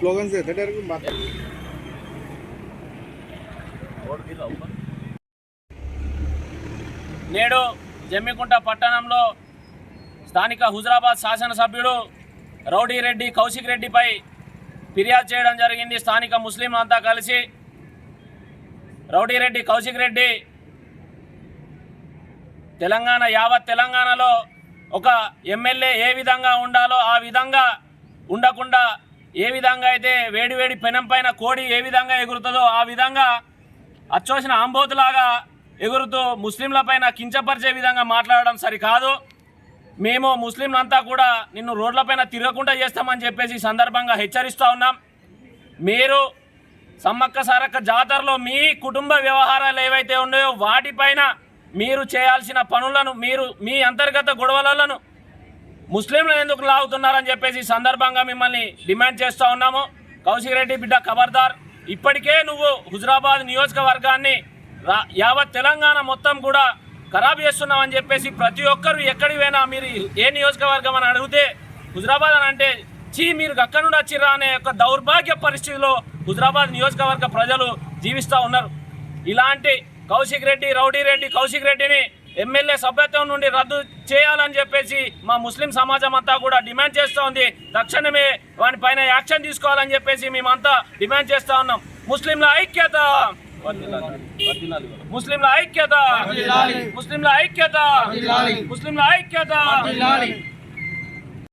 Slogan से నేడు జమ్మికుంట పట్టణంలో స్థానిక హుజరాబాద్ శాసనసభ్యుడు రౌడీ రెడ్డి కౌశిక్ రెడ్డిపై ఫిర్యాదు చేయడం జరిగింది. స్థానిక ముస్లింలు అంతా కలిసి రౌడీ రెడ్డి కౌశిక్ రెడ్డి యావత్ తెలంగాణలో ఒక ఎమ్మెల్యే ఏ విధంగా ఉండాలో ఆ విధంగా ఉండకుండా ఏ విధంగా అయితే వేడివేడి పెనం పైన కోడి ఏ విధంగా ఎగురుతుందో ఆ విధంగా అచ్చోసిన ఆంబోతులాగా ఎగురుతూ ముస్లింలపైన కించపరిచే విధంగా మాట్లాడడం సరికాదు. మేము ముస్లింలంతా కూడా నిన్ను రోడ్లపైన తిరగకుండా చేస్తామని చెప్పేసి సందర్భంగా హెచ్చరిస్తూ ఉన్నాం. మీరు సమ్మక్క సారక్క జాతరలో మీ కుటుంబ వ్యవహారాలు ఏవైతే ఉన్నాయో వాటిపైన మీరు చేయాల్సిన పనులను మీరు మీ అంతర్గత గొడవలను ముస్లింలు ఎందుకు లాగుతున్నారని చెప్పేసి సందర్భంగా మిమ్మల్ని డిమాండ్ చేస్తూ ఉన్నాము. కౌశిక్ రెడ్డి బిడ్డ ఖబర్దార్, ఇప్పటికే నువ్వు హుజరాబాద్ నియోజకవర్గాన్ని యావత్ తెలంగాణ మొత్తం కూడా ఖరాబ్ చేస్తున్నామని చెప్పేసి ప్రతి ఒక్కరు ఎక్కడికి పోయినా మీరు ఏ నియోజకవర్గం అని అడిగితే హుజరాబాద్ అని అంటే మీరు అక్కడి నుండి వచ్చిర్రా అనే ఒక దౌర్భాగ్య పరిస్థితిలో హుజరాబాద్ నియోజకవర్గ ప్రజలు జీవిస్తూ ఉన్నారు. ఇలాంటి కౌశిక్ రెడ్డి రౌడీ రెడ్డి కౌశిక్ రెడ్డిని ఎమ్మెల్యే సభ్యత్వం నుండి రద్దు చేయాలని చెప్పేసి మా ముస్లిం సమాజం అంతా కూడా డిమాండ్ చేస్తూ ఉంది. తక్షణమే వానిపైన యాక్షన్ తీసుకోవాలని చెప్పేసి మేమంతా డిమాండ్ చేస్తూ ఉన్నాం. ముస్లింల ఐక్యత, ముస్లింల ఐక్యత, ముస్లింల ఐక్యత, ముస్లింల ఐక్యత.